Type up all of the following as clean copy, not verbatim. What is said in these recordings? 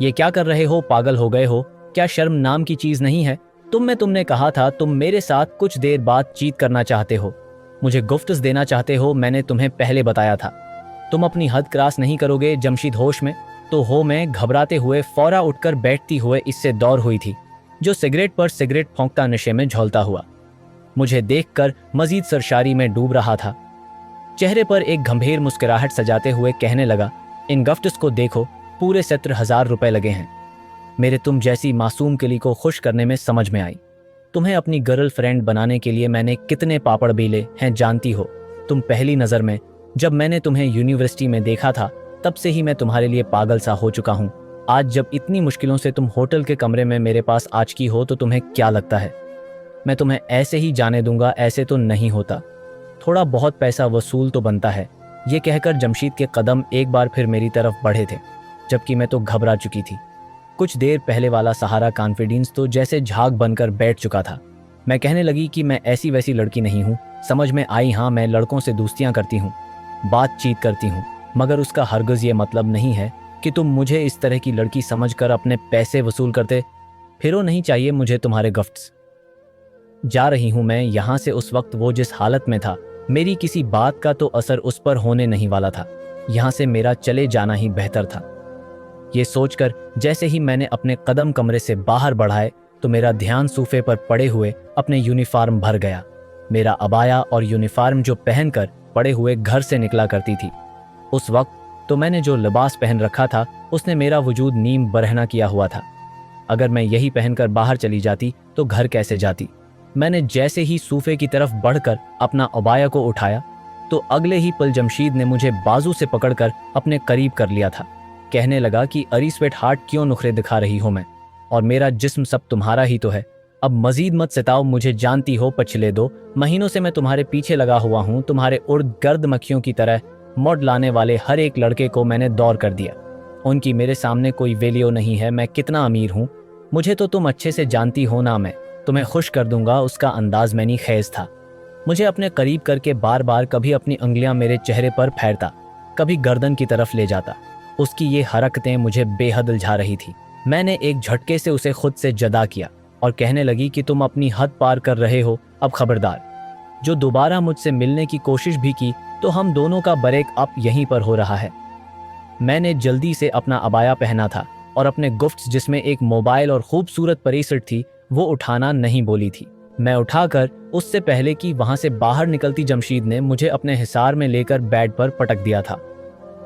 ये क्या कर रहे हो, पागल हो गए हो? क्या शर्म नाम की चीज नहीं है? तुमने कहा था तुम मेरे साथ कुछ देर बातचीत करना चाहते हो, मुझे गुफ्तस देना चाहते हो। मैंने तुम्हें पहले बताया था तुम अपनी हद क्रॉस नहीं करोगे। जमशीद होश में तो हो मैं घबराते हुए फौरा उठकर बैठती हुए इससे दौड़ हुई थी, जो सिगरेट पर सिगरेट फूंकता नशे में झोलता हुआ मुझे देखकर मजीद सरशारी में डूब रहा था। चेहरे पर एक गंभीर मुस्कुराहट सजाते हुए कहने लगा, इन गिफ्ट्स को देखो, पूरे 70,000 रुपए लगे हैं। मेरे तुम जैसी मासूम किली को खुश करने में समझ में आई। तुम्हें अपनी गर्लफ्रेंड बनाने के लिए मैंने कितने पापड़ बेले हैं जानती हो तुम। पहली नज़र में जब मैंने तुम्हें यूनिवर्सिटी में देखा था तब से ही मैं तुम्हारे लिए पागल सा हो चुका हूँ। आज जब इतनी मुश्किलों से तुम होटल के कमरे में मेरे पास आचकी हो तो तुम्हें क्या लगता है मैं तुम्हें ऐसे ही जाने दूंगा? ऐसे तो नहीं होता, थोड़ा बहुत पैसा वसूल तो बनता है। ये कहकर जमशीद के कदम एक बार फिर मेरी तरफ बढ़े थे, जबकि मैं तो घबरा चुकी थी। कुछ देर पहले वाला सहारा कॉन्फिडेंस तो जैसे झाग बनकर बैठ चुका था। मैं कहने लगी कि मैं ऐसी वैसी लड़की नहीं हूँ, समझ में आई? हाँ, मैं लड़कों से दोस्तियाँ करती हूँ, बातचीत करती हूँ, मगर उसका हरगिज़ ये मतलब नहीं है कि तुम मुझे इस तरह की लड़की समझकर अपने पैसे वसूल करते फिरो। नहीं चाहिए मुझे तुम्हारे गिफ्ट्स। जा रही हूँ मैं यहाँ से। उस वक्त वो जिस हालत में था, मेरी किसी बात का तो असर उस पर होने नहीं वाला था। यहाँ से मेरा चले जाना ही बेहतर था। ये सोचकर जैसे ही मैंने अपने कदम कमरे से बाहर बढ़ाए तो मेरा ध्यान सोफे पर पड़े हुए अपने यूनिफॉर्म भर गया। मेरा अबाया और यूनिफॉर्म जो पहनकर पड़े हुए घर से निकला करती थी, उस वक्त तो मैंने जो लिबास पहन रखा था उसने मेरा वजूद नीम बरहना किया हुआ था। अगर मैं यही पहनकर बाहर चली जाती तो घर कैसे जाती? मैंने जैसे ही सोफे की तरफ बढ़कर अपना अबाया को उठाया तो अगले ही पल जमशीद ने मुझे बाजू से पकड़कर अपने करीब कर लिया था। कहने लगा कि अरी स्वेट हार्ट क्यों नुखरे दिखा रही हो मैं, और मेरा जिस्म सब तुम्हारा ही तो है। अब मजीद मत सताओ मुझे, जानती हो पिछले 2 महीनों से मैं तुम्हारे पीछे लगा हुआ हूँ। तुम्हारे उर्द गर्द मक्खियों की तरह मोड़ लाने वाले हर एक लड़के को मैंने दौर कर दिया। उनकी मेरे सामने कोई वैल्यू नहीं है। मैं कितना अमीर हूँ मुझे तो तुम अच्छे से जानती हो ना। मैं तुम्हें खुश कर दूंगा, उसका अंदाज मैंने खेज था। मुझे अपने करीब करके बार बार कभी अपनी उंगलियां मेरे चेहरे पर फेरता, कभी गर्दन की तरफ ले जाता। उसकी ये हरकतें मुझे बेहद उलझा रही थी। मैंने एक झटके से उसे खुद से जदा किया और कहने लगी कि तुम अपनी हद पार कर रहे हो, अब खबरदार। जो दोबारा मुझसे मिलने की कोशिश भी की तो हम दोनों का ब्रेक अप यहीं पर हो रहा है। मैंने जल्दी से अपना अबाया पहना था और अपने गिफ्ट्स जिसमें एक मोबाइल और खूबसूरत परीसेट थी वो उठाना नहीं बोली थी। मैं उठाकर उससे पहले कि वहां से बाहर निकलती जमशीद ने मुझे अपने हिसार में लेकर बेड पर पटक दिया था।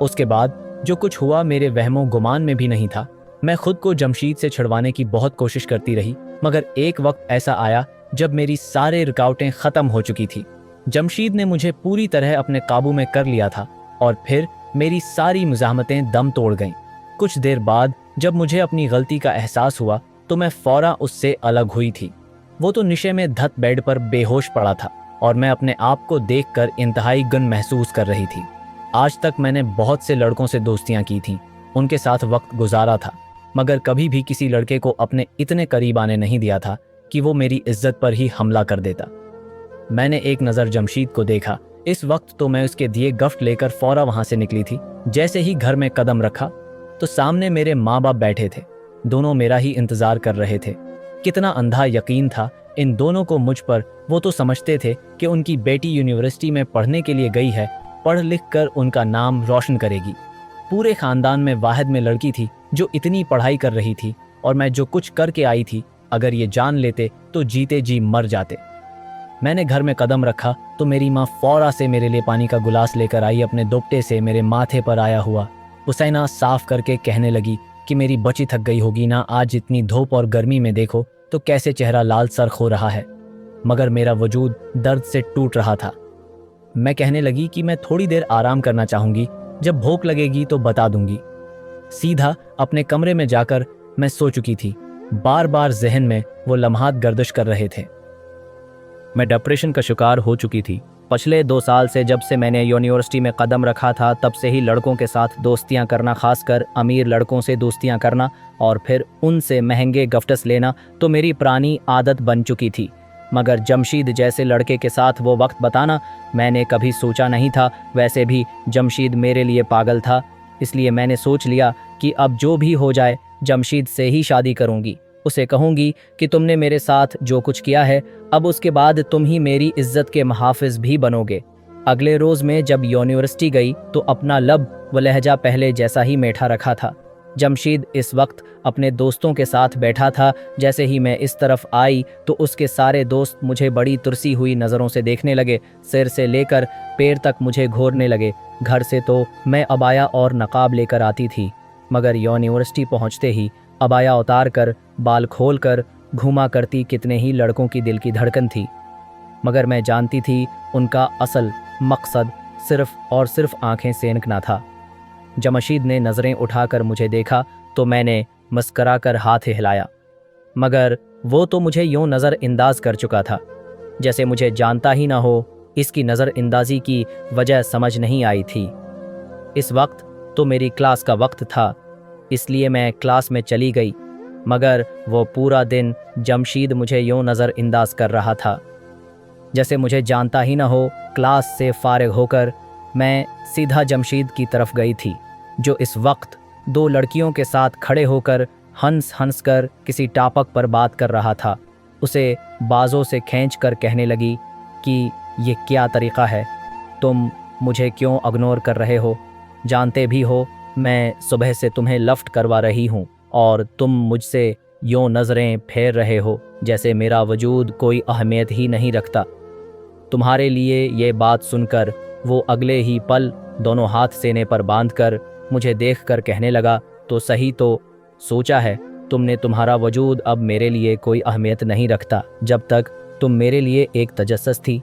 उसके बाद जो कुछ हुआ मेरे वहमो गुमान में भी नहीं था। मैं खुद को जमशीद से छुड़वाने की बहुत कोशिश करती रही, मगर एक वक्त ऐसा आया जब मेरी सारे रुकावटें खत्म हो चुकी थी। जमशीद ने मुझे पूरी तरह अपने काबू में कर लिया था और फिर मेरी सारी मुज़ाहमतें दम तोड़ गईं। कुछ देर बाद जब मुझे अपनी गलती का एहसास हुआ तो मैं फौरा उससे अलग हुई थी। वो तो नशे में धत बेड पर बेहोश पड़ा था और मैं अपने आप को देखकर इंतहाई गन महसूस कर रही थी। आज तक मैंने बहुत से लड़कों से दोस्तियां की थीं, उनके साथ वक्त गुजारा था, मगर कभी भी किसी लड़के को अपने इतने करीब आने नहीं दिया था कि वो मेरी इज्जत पर ही हमला कर देता। मैंने एक नज़र जमशीद को देखा। इस वक्त तो मैं उसके दिए गिफ्ट लेकर फौरा वहां से निकली थी। जैसे ही घर में कदम रखा तो सामने मेरे माँ बाप बैठे थे। दोनों मेरा ही इंतजार कर रहे थे। कितना अंधा यकीन था इन दोनों को मुझ पर। वो तो समझते थे कि उनकी बेटी यूनिवर्सिटी में पढ़ने के लिए गई है, पढ़ लिख कर उनका नाम रोशन करेगी। पूरे खानदान में वाहिद में लड़की थी जो इतनी पढ़ाई कर रही थी, और मैं जो कुछ करके आई थी अगर ये जान लेते तो जीते जी मर जाते। मैंने घर में कदम रखा तो मेरी माँ फौरा से मेरे लिए पानी का गिलास लेकर आई, अपने दुपट्टे से मेरे माथे पर आया हुआ हुसैना साफ करके कहने लगी कि मेरी बच्ची थक गई होगी ना, आज इतनी धूप और गर्मी में देखो तो कैसे चेहरा लाल सरख हो रहा है। मगर मेरा वजूद दर्द से टूट रहा था। मैं कहने लगी कि मैं थोड़ी देर आराम करना चाहूंगी, जब भूख लगेगी तो बता दूंगी। सीधा अपने कमरे में जाकर मैं सो चुकी थी। बार बार जहन में वो लम्हात गर्दिश कर रहे थे। मैं डिप्रेशन का शिकार हो चुकी थी। पिछले 2 साल से जब से मैंने यूनिवर्सिटी में कदम रखा था तब से ही लड़कों के साथ दोस्तियां करना, खासकर अमीर लड़कों से दोस्तियां करना और फिर उनसे महंगे गिफ्ट्स लेना तो मेरी पुरानी आदत बन चुकी थी। मगर जमशीद जैसे लड़के के साथ वो वक्त बताना मैंने कभी सोचा नहीं था। वैसे भी जमशीद मेरे लिए पागल था, इसलिए मैंने सोच लिया कि अब जो भी हो जाए जमशीद से ही शादी करूंगी। उसे कहूंगी कि तुमने मेरे साथ जो कुछ किया है, अब उसके बाद तुम ही मेरी इज्जत के मुहाफिज भी बनोगे। अगले रोज में जब यूनिवर्सिटी गई तो अपना लब व लहजा पहले जैसा ही मीठा रखा था। जमशीद इस वक्त अपने दोस्तों के साथ बैठा था। जैसे ही मैं इस तरफ आई तो उसके सारे दोस्त मुझे बड़ी तुरसी हुई नज़रों से देखने लगे। सिर से लेकर पैर तक मुझे घूरने लगे। घर से तो मैं अबाया और नकाब लेकर आती थी, मगर यूनिवर्सिटी पहुंचते ही अबाया उतार कर बाल खोल कर घूमा करती कितने ही लड़कों की दिल की धड़कन थी। मगर मैं जानती थी उनका असल मकसद सिर्फ और सिर्फ आंखें सेंकना था। जमशीद ने नज़रें उठाकर मुझे देखा तो मैंने मुस्करा कर हाथ हिलाया, मगर वो तो मुझे यूं नज़र इंदाज कर चुका था जैसे मुझे जानता ही ना हो। इसकी नज़र इंदाजी की वजह समझ नहीं आई थी। इस वक्त तो मेरी क्लास का वक्त था, इसलिए मैं क्लास में चली गई, मगर वो पूरा दिन जमशीद मुझे यूं नज़र इंदाज कर रहा था जैसे मुझे जानता ही ना हो। क्लास से फारिग होकर मैं सीधा जमशीद की तरफ गई थी, जो इस वक्त दो लड़कियों के साथ खड़े होकर हंस हंस कर किसी टॉपिक पर बात कर रहा था। उसे बाजों से खींच कर कहने लगी कि ये क्या तरीक़ा है, तुम मुझे क्यों इग्नोर कर रहे हो? जानते भी हो मैं सुबह से तुम्हें लफ्ट करवा रही हूँ और तुम मुझसे यूं नज़रें फेर रहे हो जैसे मेरा वजूद कोई अहमियत ही नहीं रखता। तुम्हारे लिए ये बात सुनकर वो अगले ही पल दोनों हाथ सीने पर बांधकर मुझे देखकर कहने लगा, तो सही तो सोचा है तुमने, तुम्हारा वजूद अब मेरे लिए कोई अहमियत नहीं रखता। जब तक तुम मेरे लिए एक तजस्सुस थी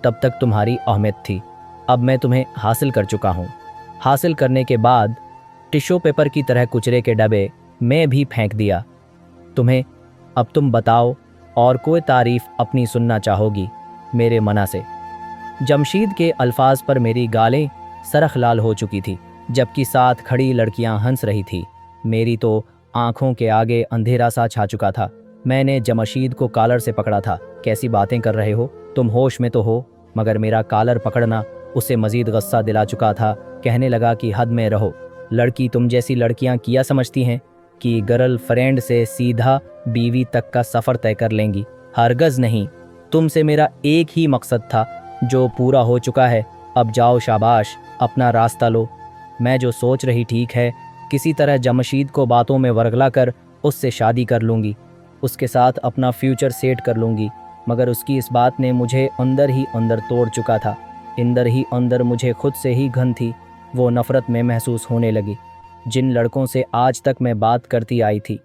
तब तक तुम्हारी अहमियत थी। अब मैं तुम्हें हासिल कर चुका हूँ। हासिल करने के बाद टिश्यू पेपर की तरह कुचरे के डब्बे मैं भी फेंक दिया तुम्हें। अब तुम बताओ और कोई तारीफ़ अपनी सुनना चाहोगी मेरे मना से? जमशीद के अल्फाज पर मेरी गालें सरख लाल हो चुकी थी, जबकि साथ खड़ी लड़कियां हंस रही थी। मेरी तो आंखों के आगे अंधेरा सा छा चुका था। मैंने जमशीद को कॉलर से पकड़ा था। कैसी बातें कर रहे हो, तुम होश में तो हो? मगर मेरा कॉलर पकड़ना उसे मजीद गुस्सा दिला चुका था। कहने लगा कि हद में रहो, लड़की तुम जैसी लड़कियां किया समझती हैं कि गर्ल फ्रेंड से सीधा बीवी तक का सफ़र तय कर लेंगी? हरगज़ नहीं। तुमसे मेरा एक ही मकसद था जो पूरा हो चुका है। अब जाओ, शाबाश, अपना रास्ता लो। मैं जो सोच रही ठीक है, किसी तरह जमशीद को बातों में वरगला कर उससे शादी कर लूँगी, उसके साथ अपना फ्यूचर सेट कर लूँगी। मगर उसकी इस बात ने मुझे अंदर ही अंदर तोड़ चुका था। अंदर ही अंदर मुझे खुद से ही घन थी। वो नफ़रत में महसूस होने लगी जिन लड़कों से आज तक मैं बात करती आई थी,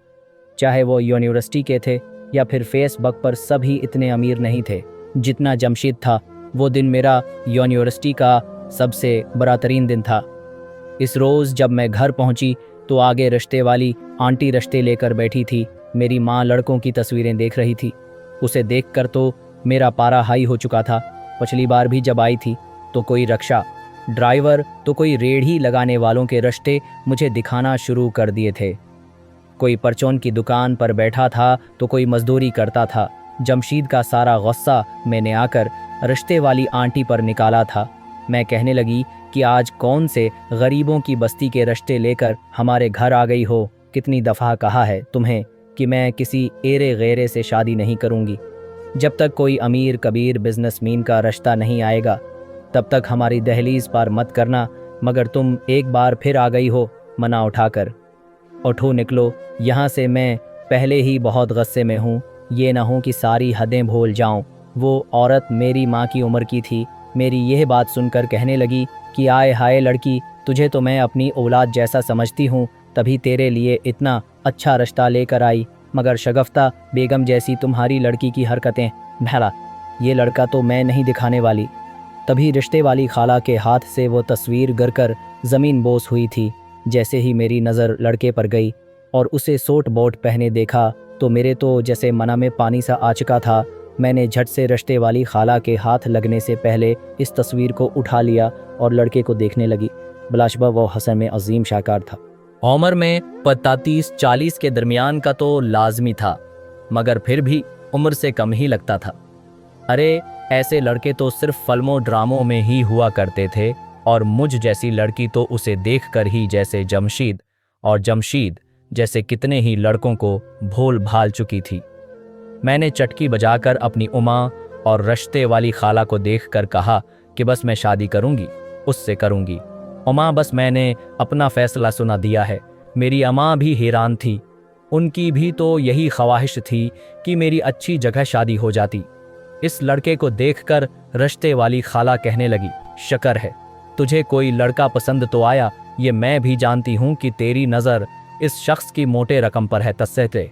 चाहे वो यूनिवर्सिटी के थे या फिर फेसबुक पर, सभी इतने अमीर नहीं थे जितना जमशीद था। वो दिन मेरा यूनिवर्सिटी का सबसे बड़ा तरीन दिन था। इस रोज़ जब मैं घर पहुंची तो आगे रिश्ते वाली आंटी रिश्ते लेकर बैठी थी। मेरी माँ लड़कों की तस्वीरें देख रही थी। उसे देखकर तो मेरा पारा हाई हो चुका था। पिछली बार भी जब आई थी तो कोई रिक्शा ड्राइवर तो कोई रेढ़ी लगाने वालों के रिश्ते मुझे दिखाना शुरू कर दिए थे। कोई परचून की दुकान पर बैठा था तो कोई मजदूरी करता था। जमशीद का सारा गुस्सा मैंने आकर रिश्ते वाली आंटी पर निकाला था। मैं कहने लगी कि आज कौन से गरीबों की बस्ती के रिश्ते लेकर हमारे घर आ गई हो? कितनी दफ़ा कहा है तुम्हें कि मैं किसी एरे गैरे से शादी नहीं करूँगी। जब तक कोई अमीर कबीर बिजनेसमैन का रिश्ता नहीं आएगा तब तक हमारी दहलीज पार मत करना। मगर तुम एक बार फिर आ गई हो मना उठाकर। उठो, निकलो यहाँ से, मैं पहले ही बहुत गुस्से में हूँ। ये ना हो कि सारी हदें भूल जाऊँ। वो औरत मेरी माँ की उम्र की थी। मेरी यह बात सुनकर कहने लगी कि आए हाय लड़की, तुझे तो मैं अपनी औलाद जैसा समझती हूँ, तभी तेरे लिए इतना अच्छा रिश्ता लेकर आई। मगर शगफ्ता बेगम जैसी तुम्हारी लड़की की हरकतें, भला ये लड़का तो मैं नहीं दिखाने वाली। तभी रिश्ते वाली खाला के हाथ से वो तस्वीर गिरकर ज़मीन बोस हुई थी। जैसे ही मेरी नज़र लड़के पर गई और उसे सूट बूट पहने देखा तो मेरे तो जैसे मना में पानी सा आ चुका था। मैंने झट से रिश्ते वाली खाला के हाथ लगने से पहले इस तस्वीर को उठा लिया और लड़के को देखने लगी। बिलाशुबा वो हसन में अजीम शाकार था। उम्र में 35-40 के दरमियान का तो लाजमी था, मगर फिर भी उम्र से कम ही लगता था। अरे ऐसे लड़के तो सिर्फ फिल्मों ड्रामों में ही हुआ करते थे, और मुझ जैसी लड़की तो उसे देखकर ही जैसे जमशीद जैसे कितने ही लड़कों को भूल भाल चुकी थी। मैंने चटकी बजाकर अपनी उमा और रिश्ते वाली खाला को देखकर कहा कि बस मैं शादी करूंगी, उससे करूंगी। उमा, बस मैंने अपना फैसला सुना दिया है। मेरी अम्मा भी हैरान थी। उनकी भी तो यही ख्वाहिश थी कि मेरी अच्छी जगह शादी हो जाती। इस लड़के को देखकर रिश्ते वाली खाला कहने लगी, शक्र है तुझे कोई लड़का पसंद तो आया। ये मैं भी जानती हूं कि तेरी नज़र इस शख्स की मोटे रकम पर है, तस्से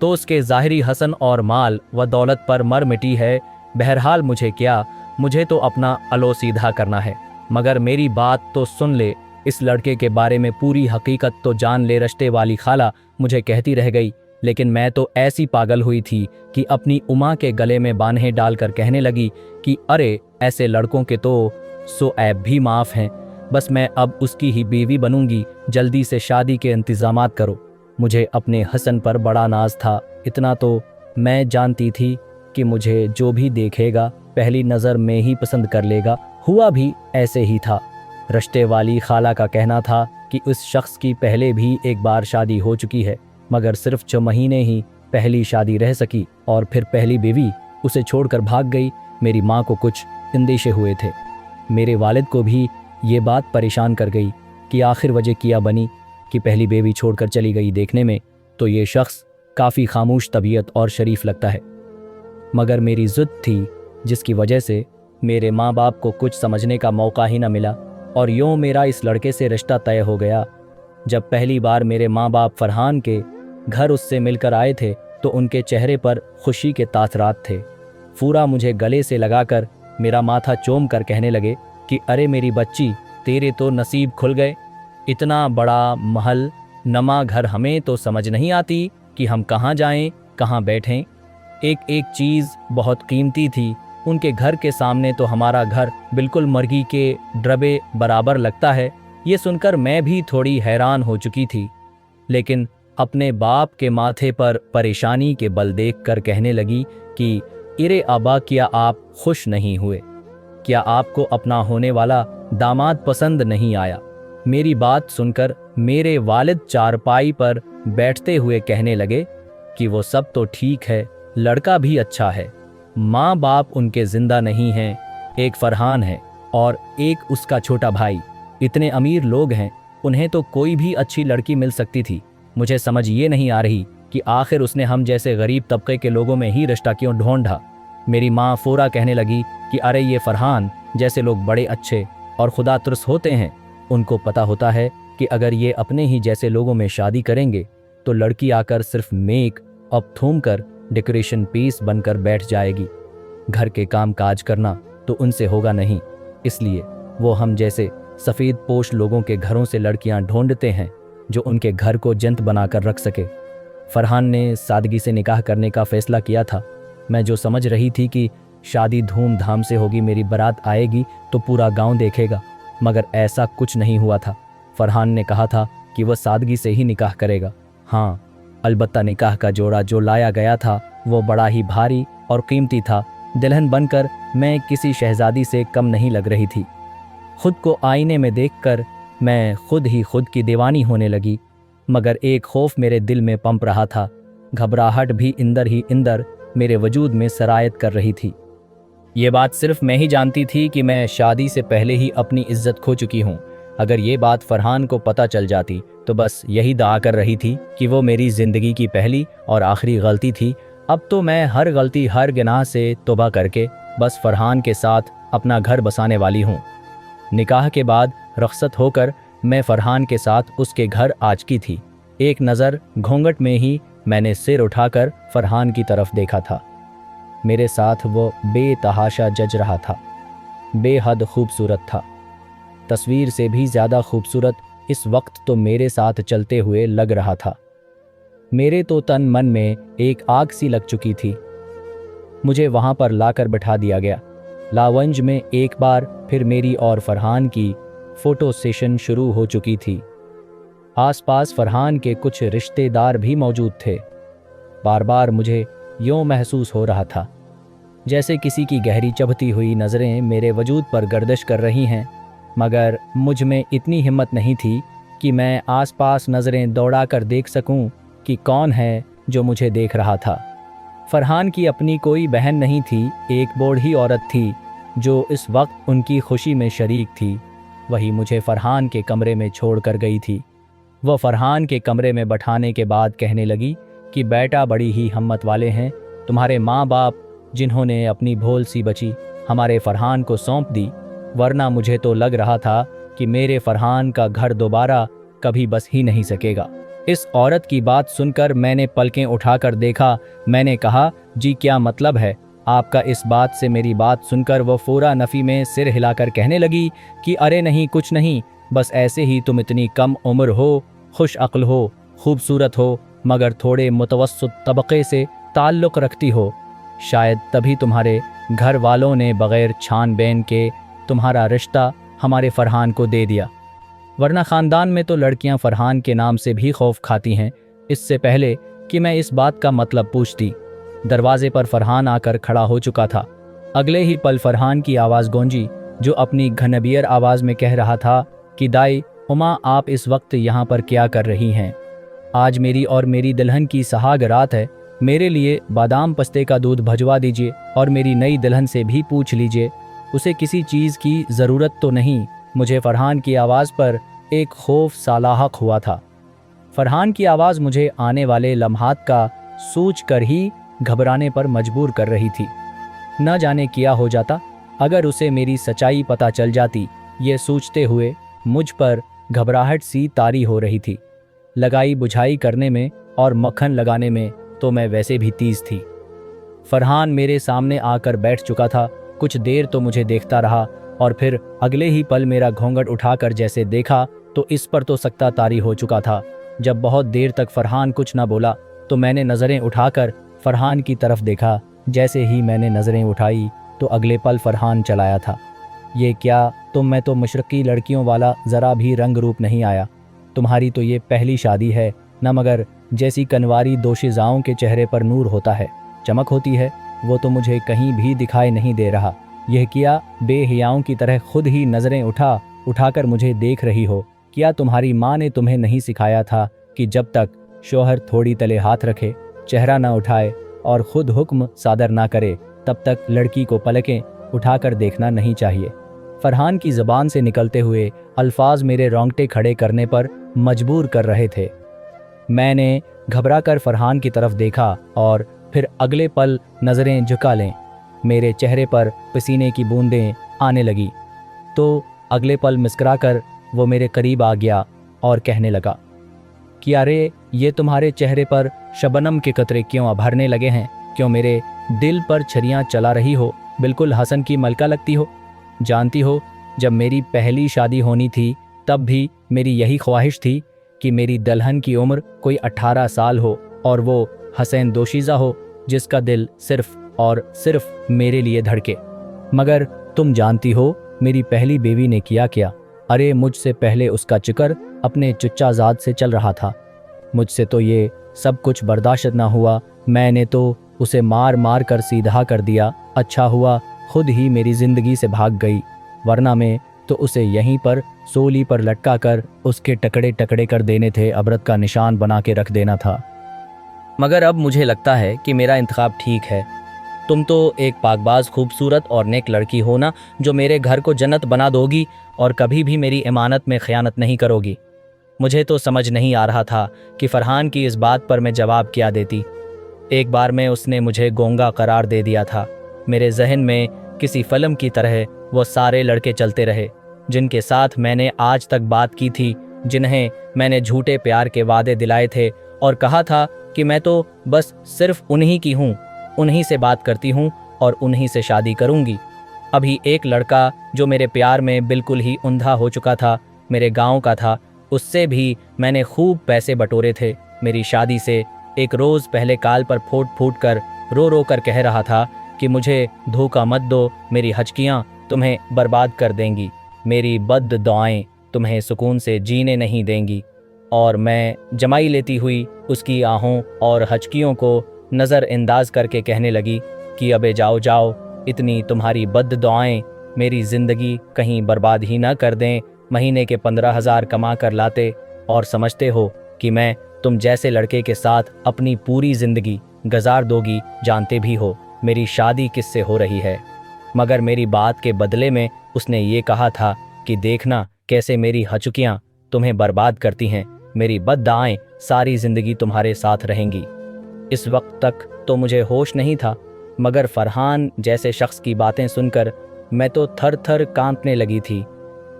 तो उसके ज़ाहिरी हसन और माल व दौलत पर मर मिटी है। बहरहाल मुझे क्या, मुझे तो अपना अलो सीधा करना है। मगर मेरी बात तो सुन ले, इस लड़के के बारे में पूरी हकीकत तो जान ले। रिश्ते वाली खाला मुझे कहती रह गई, लेकिन मैं तो ऐसी पागल हुई थी कि अपनी उमा के गले में बान्हें डालकर कहने लगी कि अरे ऐसे लड़कों के तो सो ऐब भी माफ़ हैं। बस मैं अब उसकी ही बीवी बनूंगी, जल्दी से शादी के इंतज़ामात करो। मुझे अपने हसन पर बड़ा नाज था। इतना तो मैं जानती थी कि मुझे जो भी देखेगा पहली नज़र में ही पसंद कर लेगा। हुआ भी ऐसे ही था। रिश्ते वाली खाला का कहना था कि उस शख्स की पहले भी एक बार शादी हो चुकी है, मगर सिर्फ 6 महीने ही पहली शादी रह सकी और फिर पहली बीवी उसे छोड़कर भाग गई। मेरी माँ को कुछ अंदेशे हुए थे। मेरे वालिद को भी ये बात परेशान कर गई कि आखिर वजह क्या बनी कि पहली बीवी छोड़कर चली गई। देखने में तो ये शख्स काफ़ी खामोश तबीयत और शरीफ लगता है, मगर मेरी ज़िद थी जिसकी वजह से मेरे माँ बाप को कुछ समझने का मौका ही न मिला और यूँ मेरा इस लड़के से रिश्ता तय हो गया। जब पहली बार मेरे माँ बाप फरहान के घर उससे मिलकर आए थे तो उनके चेहरे पर खुशी के तासरात थे। फूरा मुझे गले से लगाकर मेरा माथा चूम कर कहने लगे कि अरे मेरी बच्ची, तेरे तो नसीब खुल गए। इतना बड़ा महल नमा घर हमें तो समझ नहीं आती कि हम कहाँ जाएं, कहाँ बैठें। एक एक चीज़ बहुत कीमती थी। उनके घर के सामने तो हमारा घर बिल्कुल मुर्गी के ड्रबे बराबर लगता है। ये सुनकर मैं भी थोड़ी हैरान हो चुकी थी, लेकिन अपने बाप के माथे पर परेशानी के बल देखकर कहने लगी कि इरे आबा, क्या आप खुश नहीं हुए? क्या आपको अपना होने वाला दामाद पसंद नहीं आया? मेरी बात सुनकर मेरे वालिद चारपाई पर बैठते हुए कहने लगे कि वो सब तो ठीक है, लड़का भी अच्छा है, माँ बाप उनके जिंदा नहीं हैं, एक फरहान है और एक उसका छोटा भाई। इतने अमीर लोग हैं, उन्हें तो कोई भी अच्छी लड़की मिल सकती थी। मुझे समझ ये नहीं आ रही कि आखिर उसने हम जैसे गरीब तबके के लोगों में ही रिश्ता क्यों ढूंढा। मेरी माँ फोरा कहने लगी कि अरे ये फरहान जैसे लोग बड़े अच्छे और खुदा तुर्स होते हैं। उनको पता होता है कि अगर ये अपने ही जैसे लोगों में शादी करेंगे तो लड़की आकर सिर्फ मेक अप थूम कर डेकोरेशन पीस बनकर बैठ जाएगी। घर के काम काज करना तो उनसे होगा नहीं, इसलिए वो हम जैसे सफ़ेद पोश लोगों के घरों से लड़कियां ढूंढते हैं जो उनके घर को जंत बनाकर रख सके। फरहान ने सादगी से निकाह करने का फैसला किया था। मैं जो समझ रही थी कि शादी धूमधाम से होगी, मेरी बारात आएगी तो पूरा गांव देखेगा, मगर ऐसा कुछ नहीं हुआ था। फरहान ने कहा था कि वह सादगी से ही निकाह करेगा। हाँ, अलबत्ता निकाह का जोड़ा जो लाया गया था वो बड़ा ही भारी और कीमती था। दुल्हन बनकर मैं किसी शहजादी से कम नहीं लग रही थी। खुद को आईने में देखकर मैं खुद ही खुद की दीवानी होने लगी, मगर एक खौफ मेरे दिल में पंप रहा था। घबराहट भी इंदर ही इंदर मेरे वजूद में सरायत कर रही थी। ये बात सिर्फ मैं ही जानती थी कि मैं शादी से पहले ही अपनी इज्जत खो चुकी हूँ। अगर ये बात फरहान को पता चल जाती तो बस यही दावा कर रही थी कि वो मेरी ज़िंदगी की पहली और आखिरी गलती थी। अब तो मैं हर गलती, हर गुनाह से तौबा करके बस फरहान के साथ अपना घर बसाने वाली हूँ। निकाह के बाद रुखसत होकर मैं फरहान के साथ उसके घर आ चुकी थी। एक नज़र घूंघट में ही मैंने सिर उठाकर फरहान की तरफ देखा था। मेरे साथ वो बेतहाशा जज रहा था, बेहद खूबसूरत था। तस्वीर से भी ज़्यादा खूबसूरत इस वक्त तो मेरे साथ चलते हुए लग रहा था। मेरे तो तन मन में एक आग सी लग चुकी थी। मुझे वहाँ पर लाकर बैठा दिया गया। लावंज में एक बार फिर मेरी और फरहान की फ़ोटो सेशन शुरू हो चुकी थी। आसपास फरहान के कुछ रिश्तेदार भी मौजूद थे। बार बार मुझे यूँ महसूस हो रहा था जैसे किसी की गहरी चुभती हुई नज़रें मेरे वजूद पर गर्दिश कर रही हैं, मगर मुझ में इतनी हिम्मत नहीं थी कि मैं आसपास नज़रें दौड़ाकर देख सकूं कि कौन है जो मुझे देख रहा था। फरहान की अपनी कोई बहन नहीं थी, एक बूढ़ी औरत थी जो इस वक्त उनकी खुशी में शरीक थी। वही मुझे फरहान के कमरे में छोड़ कर गई थी। वह फरहान के कमरे में बैठाने के बाद कहने लगी कि बेटा बड़ी ही हिम्मत वाले हैं, तुम्हारे माँ बाप जिन्होंने अपनी भोल सी बची हमारे फरहान को सौंप दी, वरना मुझे तो लग रहा था कि मेरे फरहान का घर दोबारा कभी बस ही नहीं सकेगा। इस औरत की बात सुनकर मैंने पलकें उठाकर देखा। मैंने कहा, जी क्या मतलब है आपका? इस बात से मेरी बात सुनकर वह फौरा नफ़ी में सिर हिलाकर कहने लगी कि अरे नहीं, कुछ नहीं, बस ऐसे ही तुम इतनी कम उम्र हो, खुश अक्ल हो, खूबसूरत हो, मगर थोड़े मुतवस्सित तबके से ताल्लुक़ रखती हो। शायद तभी तुम्हारे घर वालों ने बग़ैर छान-बीन के तुम्हारा रिश्ता हमारे फरहान को दे दिया, वरना ख़ानदान में तो लड़कियां फरहान के नाम से भी खौफ खाती हैं। इससे पहले कि मैं इस बात का मतलब पूछती, दरवाजे पर फरहान आकर खड़ा हो चुका था। अगले ही पल फरहान की आवाज़ गूंजी, जो अपनी घनबियर आवाज़ में कह रहा था कि दाई उमा, आप इस वक्त यहाँ पर क्या कर रही हैं? आज मेरी और मेरी दुल्हन की सुहाग रात है, मेरे लिए बादाम पस्ते का दूध भजवा दीजिए और मेरी नई दुल्हन से भी पूछ लीजिए, उसे किसी चीज़ की ज़रूरत तो नहीं। मुझे फरहान की आवाज़ पर एक खौफ सा लाहक हुआ था। फरहान की आवाज़ मुझे आने वाले लम्हात का सोच कर ही घबराने पर मजबूर कर रही थी। न जाने क्या हो जाता अगर उसे मेरी सच्चाई पता चल जाती। ये सोचते हुए मुझ पर घबराहट सी तारी हो रही थी। लगाई बुझाई करने में और मक्खन लगाने में तो मैं वैसे भी तेज थी। फरहान मेरे सामने आकर बैठ चुका था। कुछ देर तो मुझे देखता रहा और फिर अगले ही पल मेरा घूंघट उठाकर जैसे देखा तो इस पर तो सख्ता तारी हो चुका था। जब बहुत देर तक फरहान कुछ न बोला तो मैंने नज़रें उठाकर फरहान की तरफ देखा। जैसे ही मैंने नज़रें उठाई तो अगले पल फरहान चलाया था। ये क्या, तुम में तो मशरक़ी लड़कियों वाला ज़रा भी रंग रूप नहीं आया। तुम्हारी तो ये पहली शादी है न, मगर जैसी कनवारी दोशीज़ाओं के चेहरे पर नूर होता है, चमक होती है, वो तो मुझे कहीं भी दिखाई नहीं दे रहा। यह किया बेहियाओं की तरह खुद ही नज़रें उठाकर मुझे देख रही हो। क्या तुम्हारी माँ ने तुम्हें नहीं सिखाया था कि जब तक शौहर थोड़ी तले हाथ रखे, चेहरा ना उठाए और ख़ुद हुक्म सादर ना करे, तब तक लड़की को पलकें उठाकर देखना नहीं चाहिए? फरहान की ज़बान से निकलते हुए अल्फाज मेरे रोंगटे खड़े करने पर मजबूर कर रहे थे। मैंने घबराकर फरहान की तरफ देखा और फिर अगले पल नज़रें झुका लें मेरे चेहरे पर पसीने की बूंदें आने लगी तो अगले पल मुस्कुराकर वो मेरे करीब आ गया और कहने लगा कि अरे, ये तुम्हारे चेहरे पर शबनम के कतरे क्यों अभरने लगे हैं? क्यों मेरे दिल पर छरियां चला रही हो? बिल्कुल हसन की मलका लगती हो। जानती हो, जब मेरी पहली शादी होनी थी तब भी मेरी यही ख्वाहिश थी कि मेरी दुल्हन की उम्र कोई 18 साल हो और वो हसैन दोशीज़ा हो, जिसका दिल सिर्फ और सिर्फ मेरे लिए धड़के। मगर तुम जानती हो मेरी पहली बेबी ने किया क्या? अरे, मुझसे पहले उसका चिकर अपने चुच्चाजाद से चल रहा था। मुझसे तो ये सब कुछ बर्दाश्त ना हुआ। मैंने तो उसे मार मार कर सीधा कर दिया। अच्छा हुआ खुद ही मेरी ज़िंदगी से भाग गई, वरना मैं तो उसे यहीं पर सोली पर लटका कर उसके टकड़े टकड़े कर देने थे, अबरत का निशान बना के रख देना था। मगर अब मुझे लगता है कि मेरा इंतखाब ठीक है। तुम तो एक पाकबाज, खूबसूरत और नेक लड़की हो ना, जो मेरे घर को जन्नत बना दोगी और कभी भी मेरी इमानत में ख़यानत नहीं करोगी। मुझे तो समझ नहीं आ रहा था कि फरहान की इस बात पर मैं जवाब क्या देती। एक बार में उसने मुझे गूंगा करार दे दिया था। मेरे जहन में किसी फिल्म की तरह वो सारे लड़के चलते रहे जिनके साथ मैंने आज तक बात की थी, जिन्हें मैंने झूठे प्यार के वादे दिलाए थे और कहा था कि मैं तो बस सिर्फ उन्हीं की हूँ, उन्हीं से बात करती हूँ और उन्हीं से शादी करूँगी। अभी एक लड़का जो मेरे प्यार में बिल्कुल ही अंधा हो चुका था, मेरे गांव का था, उससे भी मैंने खूब पैसे बटोरे थे। मेरी शादी से एक रोज़ पहले काल पर फूट फूट कर रो रो कर कह रहा था कि मुझे धोखा मत दो, मेरी हचकियाँ तुम्हें बर्बाद कर देंगी, मेरी बद दुआएं तुम्हें सुकून से जीने नहीं देंगी। और मैं जमाई लेती हुई उसकी आहों और हचकियों को नज़रअंदाज करके कहने लगी कि अबे जाओ जाओ, इतनी तुम्हारी बद दुआएं मेरी ज़िंदगी कहीं बर्बाद ही ना कर दें। महीने के 15,000 कमा कर लाते और समझते हो कि मैं तुम जैसे लड़के के साथ अपनी पूरी जिंदगी गुजार दोगी। जानते भी हो मेरी शादी किससे हो रही है, मगर मेरी बात के बदले में उसने ये कहा था कि देखना कैसे मेरी हचुकियाँ तुम्हें बर्बाद करती हैं, मेरी बददुआएं सारी जिंदगी तुम्हारे साथ रहेंगी। इस वक्त तक तो मुझे होश नहीं था, मगर फरहान जैसे शख्स की बातें सुनकर मैं तो थर थर कांपने लगी थी।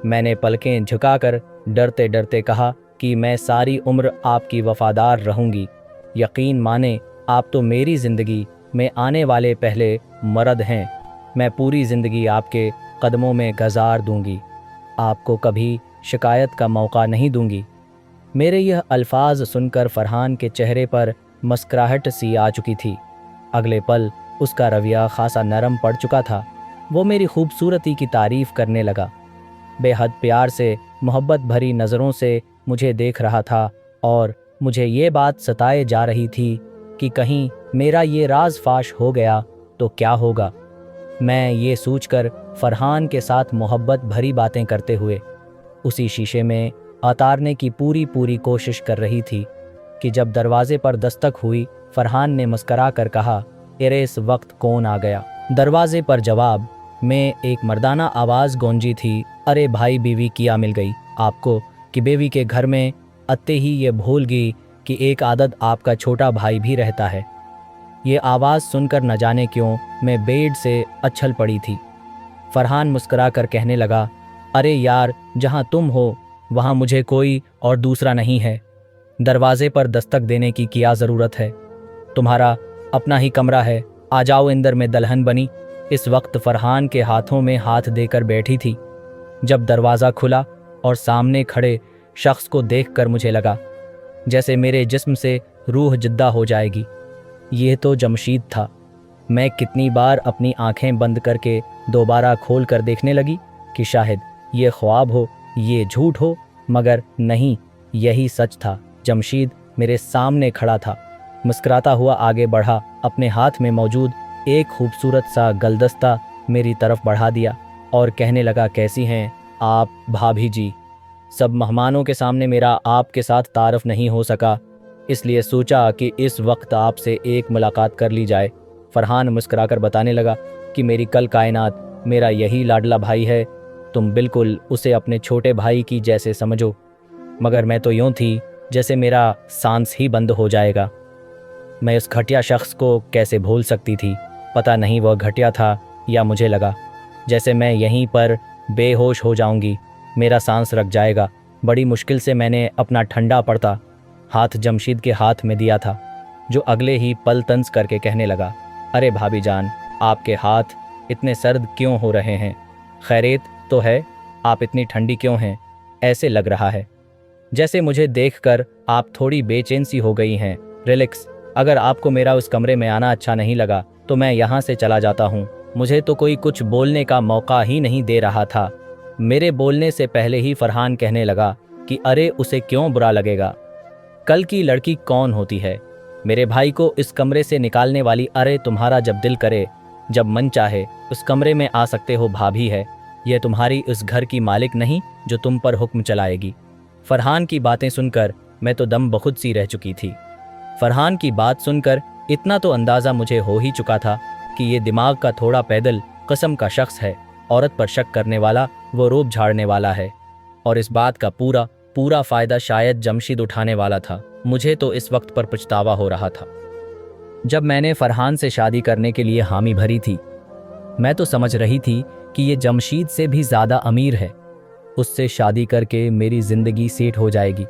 मैंने पलकें झुकाकर डरते डरते कहा कि मैं सारी उम्र आपकी वफादार रहूंगी। यकीन माने आप तो मेरी ज़िंदगी में आने वाले पहले मर्द हैं। मैं पूरी ज़िंदगी आपके कदमों में गुजार दूंगी, आपको कभी शिकायत का मौका नहीं दूंगी। मेरे यह अल्फाज सुनकर फरहान के चेहरे पर मुस्कुराहट सी आ चुकी थी। अगले पल उसका रवैया खासा नरम पड़ चुका था। वो मेरी खूबसूरती की तारीफ़ करने लगा, बेहद प्यार से मोहब्बत भरी नज़रों से मुझे देख रहा था और मुझे ये बात सताए जा रही थी कि कहीं मेरा ये राज फाश हो गया तो क्या होगा। मैं ये सोचकर फरहान के साथ मोहब्बत भरी बातें करते हुए उसी शीशे में उतारने की पूरी कोशिश कर रही थी कि जब दरवाजे पर दस्तक हुई, फरहान ने मुस्करा कर कहा, अरे इस वक्त कौन आ गया। दरवाजे पर जवाब में एक मर्दाना आवाज़ गूंजी थी, अरे भाई बीवी किया मिल गई आपको कि बीवी के घर में आते ही ये भूल गई कि एक आदत आपका छोटा भाई भी रहता है। ये आवाज़ सुनकर न जाने क्यों मैं बेड से अच्छल पड़ी थी। फरहान मुस्कुरा कर कहने लगा, अरे यार जहाँ तुम हो वहाँ मुझे कोई और दूसरा नहीं है। दरवाजे पर दस्तक देने की क्या ज़रूरत है, तुम्हारा अपना ही कमरा है, आ जाओ अंदर में दुल्हन बनी। इस वक्त फरहान के हाथों में हाथ देकर बैठी थी। जब दरवाज़ा खुला और सामने खड़े शख्स को देखकर मुझे लगा जैसे मेरे जिस्म से रूह जिद्दा हो जाएगी। यह तो जमशीद था। मैं कितनी बार अपनी आंखें बंद करके दोबारा खोल कर देखने लगी कि शायद ये ख्वाब हो, ये झूठ हो, मगर नहीं, यही सच था। जमशीद मेरे सामने खड़ा था, मुस्कुराता हुआ आगे बढ़ा, अपने हाथ में मौजूद एक खूबसूरत सा गुलदस्ता मेरी तरफ बढ़ा दिया और कहने लगा, कैसी हैं आप भाभी जी। सब मेहमानों के सामने मेरा आपके साथ तारफ़ नहीं हो सका, इसलिए सोचा कि इस वक्त आपसे एक मुलाकात कर ली जाए। फरहान मुस्कुराकर बताने लगा कि मेरी कल कायनात मेरा यही लाडला भाई है, तुम बिल्कुल उसे अपने छोटे भाई की जैसे समझो। मगर मैं तो यूँ थी जैसे मेरा सांस ही बंद हो जाएगा। मैं उस घटिया शख्स को कैसे भूल सकती थी। पता नहीं वह घटिया था या मुझे लगा जैसे मैं यहीं पर बेहोश हो जाऊंगी, मेरा सांस रुक जाएगा। बड़ी मुश्किल से मैंने अपना ठंडा पड़ता हाथ जमशीद के हाथ में दिया था, जो अगले ही पल तंज करके कहने लगा, अरे भाभी जान, आपके हाथ इतने सर्द क्यों हो रहे हैं? खैरियत तो है? आप इतनी ठंडी क्यों हैं? ऐसे लग रहा है जैसे मुझे देखकर आप थोड़ी बेचैन सी हो गई हैं। रिलैक्स, अगर आपको मेरा उस कमरे में आना अच्छा नहीं लगा तो मैं यहाँ से चला जाता हूँ। मुझे तो कोई कुछ बोलने का मौका ही नहीं दे रहा था। मेरे बोलने से पहले ही फरहान कहने लगा कि अरे उसे क्यों बुरा लगेगा, कल की लड़की कौन होती है मेरे भाई को इस कमरे से निकालने वाली। अरे तुम्हारा जब दिल करे, जब मन चाहे उस कमरे में आ सकते हो भाभी है। यह तुम्हारी उस घर की मालिक नहीं जो तुम पर हुक्म चलाएगी। फरहान की बातें सुनकर मैं तो दम बखुद सी रह चुकी थी। फरहान की बात सुनकर इतना तो अंदाज़ा मुझे हो ही चुका था कि ये दिमाग का थोड़ा पैदल किस्म का शख्स है, औरत पर शक करने वाला, वो रोब झाड़ने वाला है, और इस बात का पूरा फ़ायदा शायद जमशीद उठाने वाला था। मुझे तो इस वक्त पर पछतावा हो रहा था। जब मैंने फरहान से शादी करने के लिए हामी भरी थी, मैं तो समझ रही थी कि ये जमशीद से भी ज़्यादा अमीर है, उससे शादी करके मेरी ज़िंदगी सेट हो जाएगी।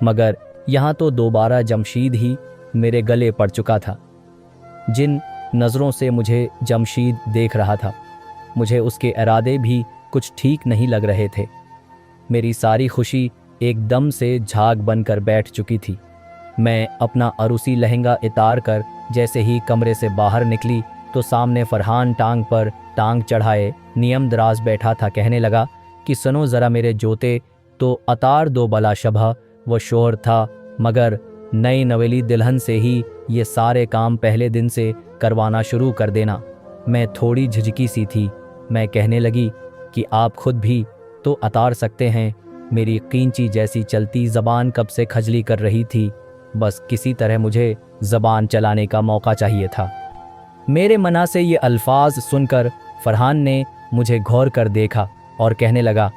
मगर यहाँ तो दोबारा जमशीद ही मेरे गले पड़ चुका था। जिन नज़रों से मुझे जमशीद देख रहा था, मुझे उसके इरादे भी कुछ ठीक नहीं लग रहे थे। मेरी सारी खुशी एकदम से झाग बनकर बैठ चुकी थी। मैं अपना अरूसी लहंगा उतार कर जैसे ही कमरे से बाहर निकली तो सामने फरहान टांग पर टांग चढ़ाए नियम दराज बैठा था। कहने लगा कि सुनो ज़रा मेरे जोते तो अतार दो बला शबह। वो शोर था, मगर नई नवेली दुल्हन से ही ये सारे काम पहले दिन से करवाना शुरू कर देना। मैं थोड़ी झिझकी सी थी। मैं कहने लगी कि आप खुद भी तो अतार सकते हैं, मेरी कींची जैसी चलती ज़बान कब से खजली कर रही थी। बस किसी तरह मुझे ज़बान चलाने का मौका चाहिए था। मेरे मना से ये अल्फाज सुनकर फरहान ने मुझे घौर कर देखा और कहने लगा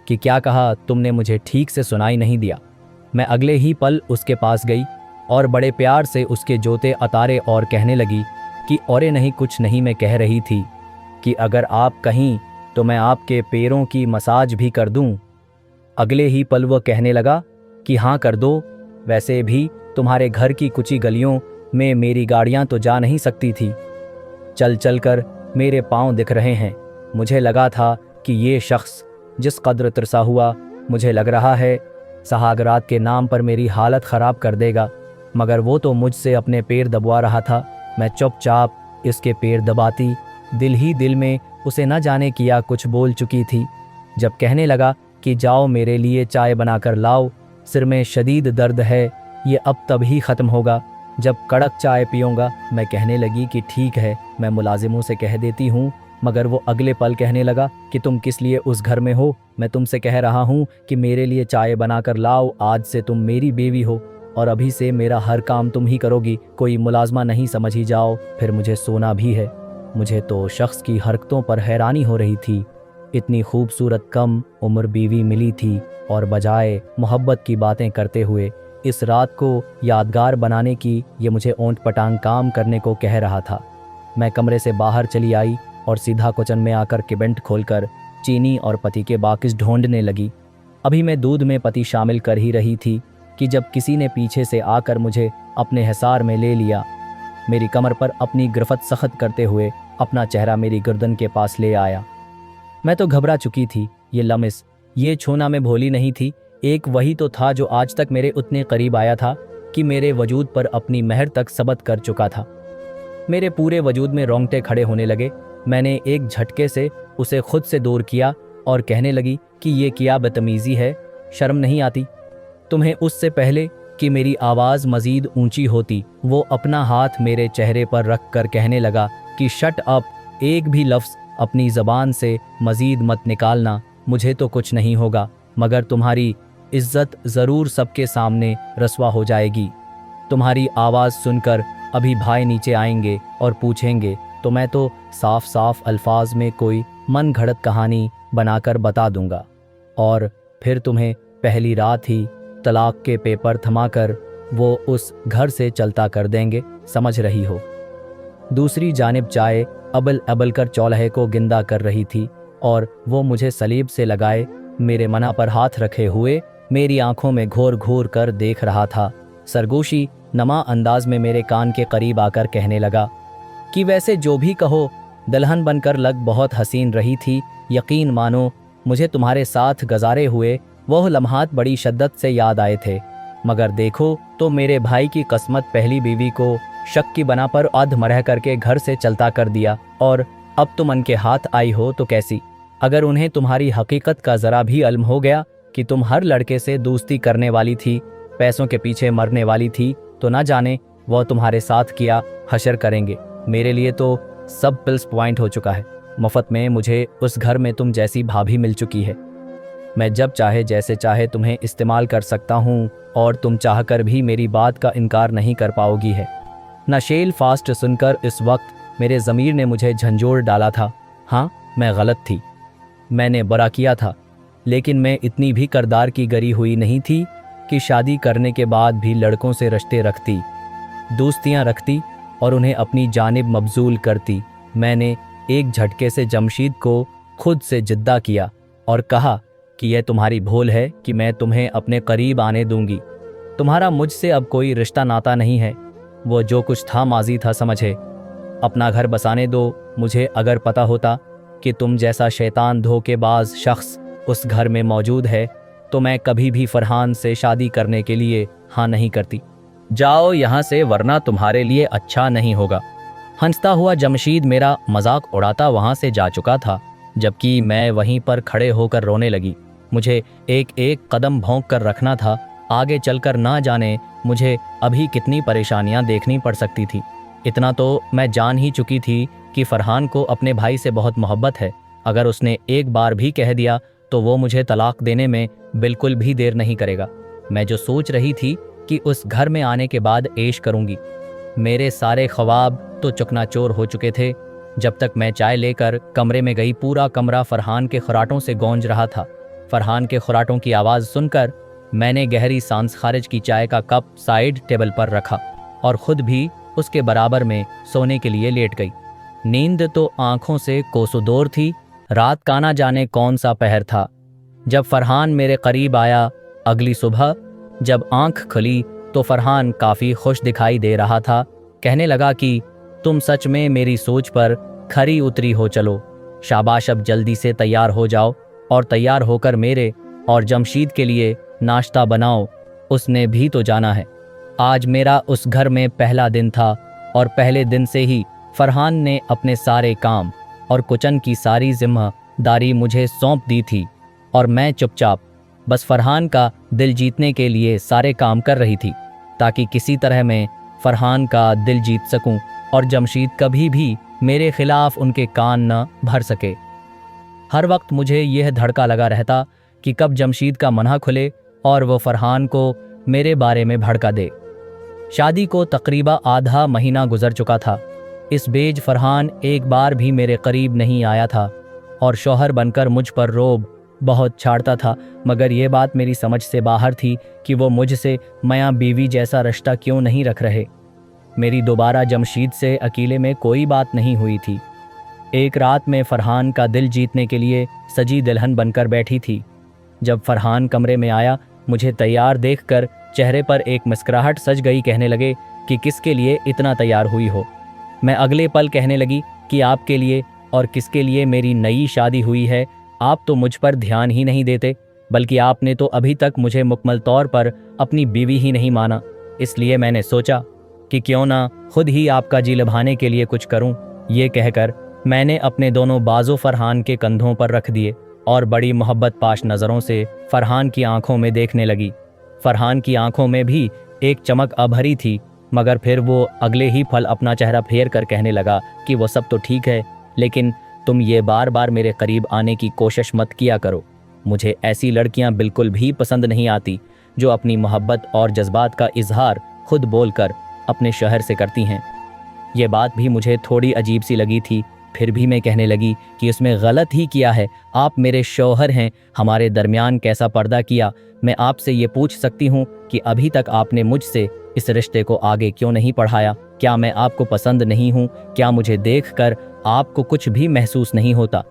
कि क्या कहा तुमने, मुझे ठीक से सुनाई नहीं दिया। मैं अगले ही पल उसके पास गई और बड़े प्यार से उसके जूते उतारे और कहने लगी कि औरे नहीं, कुछ नहीं, मैं कह रही थी कि अगर आप कहीं तो मैं आपके पैरों की मसाज भी कर दूं। अगले ही पल वह कहने लगा कि हाँ कर दो, वैसे भी तुम्हारे घर की कुछ गलियों में मेरी गाड़ियाँ तो जा नहीं सकती थी। चल चल कर मेरे पाँव दिख रहे हैं। मुझे लगा था कि ये शख्स जिस कदर तरसा हुआ, मुझे लग रहा है सहागरात के नाम पर मेरी हालत ख़राब कर देगा, मगर वो तो मुझसे अपने पैर दबवा रहा था। मैं चुपचाप इसके पैर दबाती दिल ही दिल में उसे न जाने किया कुछ बोल चुकी थी। जब कहने लगा कि जाओ मेरे लिए चाय बनाकर लाओ, सिर में शदीद दर्द है, ये अब तभी ख़त्म होगा जब कड़क चाय पीऊँगा। मैं कहने लगी कि ठीक है, मैं मुलाजिमों से कह देती हूँ। मगर वो अगले पल कहने लगा कि तुम किस लिए उस घर में हो? मैं तुमसे कह रहा हूँ कि मेरे लिए चाय बनाकर लाओ। आज से तुम मेरी बीवी हो और अभी से मेरा हर काम तुम ही करोगी, कोई मुलाजमा नहीं, समझ ही जाओ। फिर मुझे सोना भी है। मुझे तो शख्स की हरकतों पर हैरानी हो रही थी। इतनी खूबसूरत कम उम्र बीवी मिली थी और बजाय मोहब्बत की बातें करते हुए इस रात को यादगार बनाने की ये मुझे ओंट पटांग काम करने को कह रहा था। मैं कमरे से बाहर चली आई और सीधा किचन में आकर किबेंट खोलकर चीनी और पति के बाकिस ढूंढने लगी। अभी मैं दूध में पति शामिल कर ही रही थी कि जब किसी ने पीछे से आकर मुझे अपने हिसार में ले लिया। मेरी कमर पर अपनी गिरफ्त सख्त करते हुए अपना चेहरा मेरी गर्दन के पास ले आया। मैं तो घबरा चुकी थी। ये लम्स, ये छूना मैं भोली नहीं थी। एक वही तो था जो आज तक मेरे उतने करीब आया था कि मेरे वजूद पर अपनी महर तक सबत कर चुका था। मेरे पूरे वजूद में रोंगटे खड़े होने लगे। मैंने एक झटके से उसे खुद से दूर किया और कहने लगी कि ये क्या बदतमीज़ी है, शर्म नहीं आती तुम्हें? उससे पहले कि मेरी आवाज़ मज़ीद ऊंची होती, वो अपना हाथ मेरे चेहरे पर रख कर कहने लगा कि शट अप, एक भी लफ्ज़ अपनी ज़बान से मज़ीद मत निकालना। मुझे तो कुछ नहीं होगा, मगर तुम्हारी इज्जत ज़रूर सबके सामने रस्वा हो जाएगी। तुम्हारी आवाज़ सुनकर अभी भाई नीचे आएंगे और पूछेंगे तो मैं तो साफ साफ अल्फाज में कोई मन घड़त कहानी बनाकर बता दूंगा और फिर तुम्हें पहली रात ही तलाक के पेपर थमाकर वो उस घर से चलता कर देंगे, समझ रही हो। दूसरी जानिब चाय अबल अबल कर चौल्हे को गिंदा कर रही थी और वो मुझे सलीब से लगाए मेरे मना पर हाथ रखे हुए मेरी आंखों में घोर घोर कर देख रहा था। सरगोशी नमा अंदाज में मेरे कान के करीब आकर कहने लगा कि वैसे जो भी कहो, दुल्हन बनकर लग बहुत हसीन रही थी। यकीन मानो मुझे तुम्हारे साथ गुजारे हुए वह लम्हात बड़ी शिद्दत से याद आए थे। मगर देखो तो मेरे भाई की किस्मत पहली बीवी को शक की बना पर अधमरह करके घर से चलता कर दिया और अब तुम उनके हाथ आई हो तो कैसी? अगर उन्हें तुम्हारी हकीकत का ज़रा भी इल्म हो गया कि तुम हर लड़के से दोस्ती करने वाली थी, पैसों के पीछे मरने वाली थी, तो ना जाने वह तुम्हारे साथ किया हशर करेंगे। मेरे लिए तो सब प्लस पॉइंट हो चुका है। मुफ्त में मुझे उस घर में तुम जैसी भाभी मिल चुकी है। मैं जब चाहे जैसे चाहे तुम्हें इस्तेमाल कर सकता हूँ और तुम चाहकर भी मेरी बात का इनकार नहीं कर पाओगी है। नशेल फास्ट सुनकर इस वक्त मेरे ज़मीर ने मुझे झंझोर डाला था। हाँ, मैं गलत थी, मैंने बुरा किया था, लेकिन मैं इतनी भी करदार की गरी हुई नहीं थी कि शादी करने के बाद भी लड़कों से रिश्ते रखती, दोस्तियाँ रखती और उन्हें अपनी जानिब मबजूल करती। मैंने एक झटके से जमशीद को खुद से जिद्दा किया और कहा कि यह तुम्हारी भूल है कि मैं तुम्हें अपने करीब आने दूंगी। तुम्हारा मुझसे अब कोई रिश्ता नाता नहीं है। वो जो कुछ था माजी था, समझे। अपना घर बसाने दो। मुझे अगर पता होता कि तुम जैसा शैतान धोखेबाज शख्स उस घर में मौजूद है तो मैं कभी भी फरहान से शादी करने के लिए हाँ नहीं करती। जाओ यहाँ से, वरना तुम्हारे लिए अच्छा नहीं होगा। हंसता हुआ जमशीद मेरा मजाक उड़ाता वहाँ से जा चुका था, जबकि मैं वहीं पर खड़े होकर रोने लगी। मुझे एक एक कदम भौंक कर रखना था। आगे चलकर ना जाने मुझे अभी कितनी परेशानियां देखनी पड़ सकती थी। इतना तो मैं जान ही चुकी थी कि फरहान को अपने भाई से बहुत मोहब्बत है। अगर उसने एक बार भी कह दिया तो वो मुझे तलाक देने में बिल्कुल भी देर नहीं करेगा। मैं जो सोच रही थी कि उस घर में आने के बाद ऐश करूंगी, मेरे सारे ख्वाब तो चकनाचूर हो चुके थे। जब तक मैं चाय लेकर कमरे में गई, पूरा कमरा फरहान के खुराटों से गूंज रहा था। फरहान के खुराटों की आवाज़ सुनकर मैंने गहरी सांस खारिज की चाय का कप साइड टेबल पर रखा और खुद भी उसके बराबर में सोने के लिए लेट गई। नींद तो आंखों से कोसों दूर थी। रात का ना जाने कौन सा पहर था जब फरहान मेरे करीब आया। अगली सुबह जब आंख खुली तो फरहान काफ़ी खुश दिखाई दे रहा था। कहने लगा कि तुम सच में मेरी सोच पर खरी उतरी हो, चलो शाबाश, अब जल्दी से तैयार हो जाओ और तैयार होकर मेरे और जमशीद के लिए नाश्ता बनाओ, उसने भी तो जाना है। आज मेरा उस घर में पहला दिन था और पहले दिन से ही फरहान ने अपने सारे काम और किचन की सारी जिम्मेदारी मुझे सौंप दी थी और मैं चुपचाप बस फरहान का दिल जीतने के लिए सारे काम कर रही थी, ताकि किसी तरह मैं फरहान का दिल जीत सकूं और जमशीद कभी भी मेरे खिलाफ उनके कान न भर सके। हर वक्त मुझे यह धड़का लगा रहता कि कब जमशीद का मनहा खुले और वो फरहान को मेरे बारे में भड़का दे। शादी को तकरीबा आधा महीना गुजर चुका था। इस बेज फरहान एक बार भी मेरे करीब नहीं आया था और शौहर बनकर मुझ पर रोब बहुत छाड़ता था, मगर ये बात मेरी समझ से बाहर थी कि वो मुझसे मियां बीवी जैसा रिश्ता क्यों नहीं रख रहे। मेरी दोबारा जमशीद से अकेले में कोई बात नहीं हुई थी। एक रात में फरहान का दिल जीतने के लिए सजी दुल्हन बनकर बैठी थी। जब फरहान कमरे में आया, मुझे तैयार देखकर चेहरे पर एक मुस्कुराहट सज गई। कहने लगे कि किसके लिए इतना तैयार हुई हो। मैं अगले पल कहने लगी कि आपके लिए, और किसके लिए? मेरी नई शादी हुई है, आप तो मुझ पर ध्यान ही नहीं देते, बल्कि आपने तो अभी तक मुझे मुकम्मल तौर पर अपनी बीवी ही नहीं माना। इसलिए मैंने सोचा कि क्यों ना खुद ही आपका जी लुभाने के लिए कुछ करूं। ये कहकर मैंने अपने दोनों बाजू फरहान के कंधों पर रख दिए और बड़ी मोहब्बत पाश नज़रों से फरहान की आंखों में देखने लगी। फरहान की आंखों में भी एक चमक अभरी थी, मगर फिर वो अगले ही पल अपना चेहरा फेर कर कहने लगा कि वो सब तो ठीक है, लेकिन तुम ये बार बार मेरे करीब आने की कोशिश मत किया करो। मुझे ऐसी लड़कियां बिल्कुल भी पसंद नहीं आती जो अपनी मोहब्बत और जज्बात का इजहार खुद बोलकर अपने शौहर से करती हैं। ये बात भी मुझे थोड़ी अजीब सी लगी थी। फिर भी मैं कहने लगी कि उसमें गलत ही किया है। आप मेरे शौहर हैं, हमारे दरमियान कैसा पर्दा किया। मैं आपसे ये पूछ सकती हूँ कि अभी तक आपने मुझसे इस रिश्ते को आगे क्यों नहीं बढ़ाया? क्या मैं आपको पसंद नहीं हूँ? क्या मुझे देखकर आपको कुछ भी महसूस नहीं होता?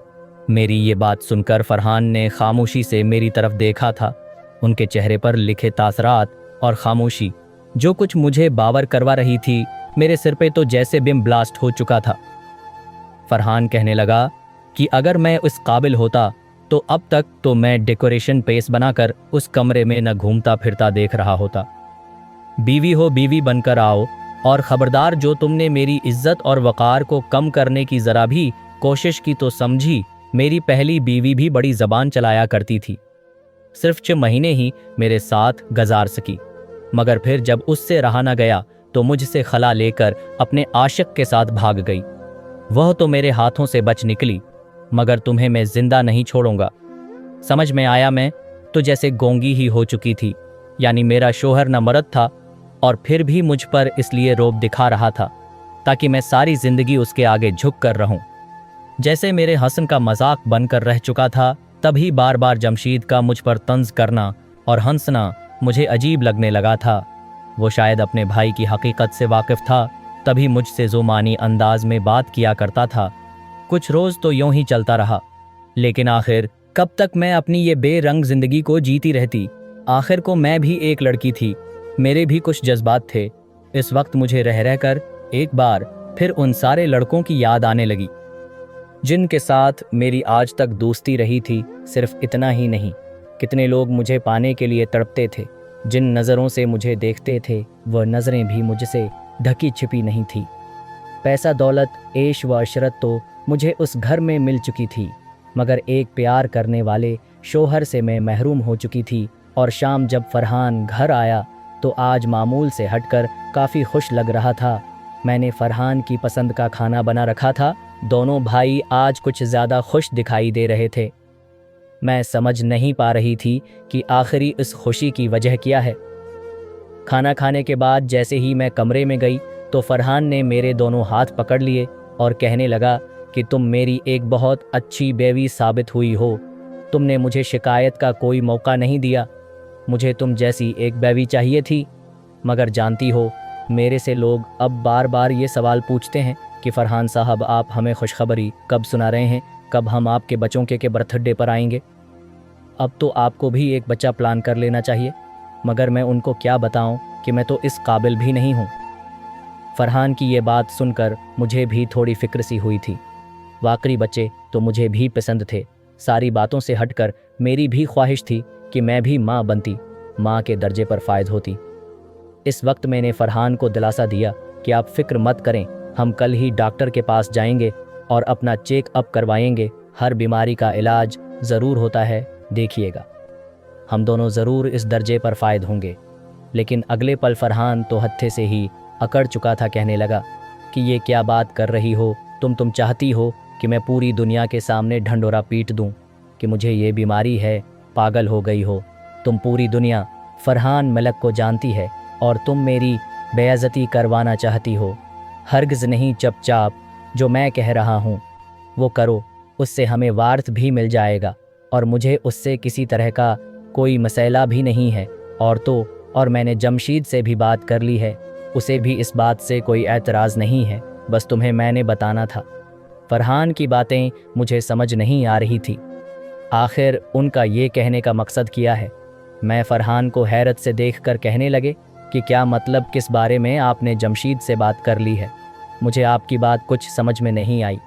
मेरी ये बात सुनकर फरहान ने खामोशी से मेरी तरफ देखा था। उनके चेहरे पर लिखे तासरात और खामोशी जो कुछ मुझे बावर करवा रही थी, मेरे सिर पे तो जैसे बिम ब्लास्ट हो चुका था। फरहान कहने लगा कि अगर मैं उस काबिल होता तो अब तक तो मैं डेकोरेशन पेस बनाकर उस कमरे में न घूमता फिरता देख रहा होता। बीवी हो, बीवी बनकर आओ, और ख़बरदार, जो तुमने मेरी इज्जत और वक़ार को कम करने की ज़रा भी कोशिश की तो समझी मेरी पहली बीवी भी बड़ी ज़बान चलाया करती थी। सिर्फ 6 महीने ही मेरे साथ गुजार सकी, मगर फिर जब उससे रहा न गया तो मुझसे खला लेकर अपने आशिक के साथ भाग गई। वह तो मेरे हाथों से बच निकली, मगर तुम्हें मैं जिंदा नहीं छोड़ूंगा। समझ में आया मैं तो जैसे गोंगी ही हो चुकी थी, यानी मेरा शोहर न मर्द था और फिर भी मुझ पर इसलिए रौब दिखा रहा था ताकि मैं सारी जिंदगी उसके आगे झुक कर रहूं। जैसे मेरे हसन का मजाक बनकर रह चुका था, तभी बार बार जमशीद का मुझ पर तंज करना और हंसना मुझे अजीब लगने लगा था। वो शायद अपने भाई की हकीकत से वाकिफ था, तभी मुझसे ज़ुमानी अंदाज में बात किया करता था। कुछ रोज़ तो यूं ही चलता रहा, लेकिन आखिर कब तक मैं अपनी ये बेरंग जिंदगी को जीती रहती? आखिर को मैं भी एक लड़की थी, मेरे भी कुछ जज्बात थे। इस वक्त मुझे रह रहकर एक बार फिर उन सारे लड़कों की याद आने लगी जिनके साथ मेरी आज तक दोस्ती रही थी। सिर्फ इतना ही नहीं, कितने लोग मुझे पाने के लिए तड़पते थे। जिन नज़रों से मुझे देखते थे वह नज़रें भी मुझसे ढकी छिपी नहीं थी। पैसा, दौलत, ऐश व अशरत तो मुझे उस घर में मिल चुकी थी, मगर एक प्यार करने वाले शोहर से मैं महरूम हो चुकी थी। और शाम जब फरहान घर आया तो आज मामूल से हटकर काफ़ी खुश लग रहा था। मैंने फरहान की पसंद का खाना बना रखा था। दोनों भाई आज कुछ ज़्यादा खुश दिखाई दे रहे थे। मैं समझ नहीं पा रही थी कि आखिरी इस खुशी की वजह क्या है। खाना खाने के बाद जैसे ही मैं कमरे में गई तो फरहान ने मेरे दोनों हाथ पकड़ लिए और कहने लगा कि तुम मेरी एक बहुत अच्छी बीवी साबित हुई हो। तुमने मुझे शिकायत का कोई मौका नहीं दिया। मुझे तुम जैसी एक बीवी चाहिए थी। मगर जानती हो, मेरे से लोग अब बार बार ये सवाल पूछते हैं कि फरहान साहब, आप हमें खुशखबरी कब सुना रहे हैं, कब हम आपके बच्चों के बर्थडे पर आएंगे। अब तो आपको भी एक बच्चा प्लान कर लेना चाहिए। मगर मैं उनको क्या बताऊं कि मैं तो इस काबिल भी नहीं हूं। फरहान की ये बात सुनकर मुझे भी थोड़ी फिक्र सी हुई थी। वाकई बच्चे तो मुझे भी पसंद थे। सारी बातों से हटकर मेरी भी ख्वाहिश थी कि मैं भी माँ बनती, माँ के दर्जे पर फायद होती। इस वक्त मैंने फरहान को दिलासा दिया कि आप फिक्र मत करें, हम कल ही डॉक्टर के पास जाएंगे और अपना चेकअप करवाएंगे। हर बीमारी का इलाज ज़रूर होता है, देखिएगा। हम दोनों ज़रूर इस दर्जे पर फायद होंगे। लेकिन अगले पल फरहान तो हत्थे से ही अकड़ चुका था। कहने लगा कि ये क्या बात कर रही हो तुम चाहती हो कि मैं पूरी दुनिया के सामने ढंढोरा पीट दूं कि मुझे ये बीमारी है। पागल हो गई हो तुम। पूरी दुनिया फरहान मलक को जानती है और तुम मेरी बेइज्जती करवाना चाहती हो। हरगिज़ नहीं, चुपचाप जो मैं कह रहा हूँ वो करो, उससे हमें वार्थ भी मिल जाएगा और मुझे उससे किसी तरह का कोई मसला भी नहीं है। और मैंने जमशीद से भी बात कर ली है, उसे भी इस बात से कोई एतराज़ नहीं है। बस तुम्हें मैंने बताना था। फरहान की बातें मुझे समझ नहीं आ रही थी। आखिर उनका ये कहने का मकसद क्या है। मैं फरहान को हैरत से देखकर कहने लगे कि क्या मतलब, किस बारे में आपने जमशीद से बात कर ली है। मुझे आपकी बात कुछ समझ में नहीं आई।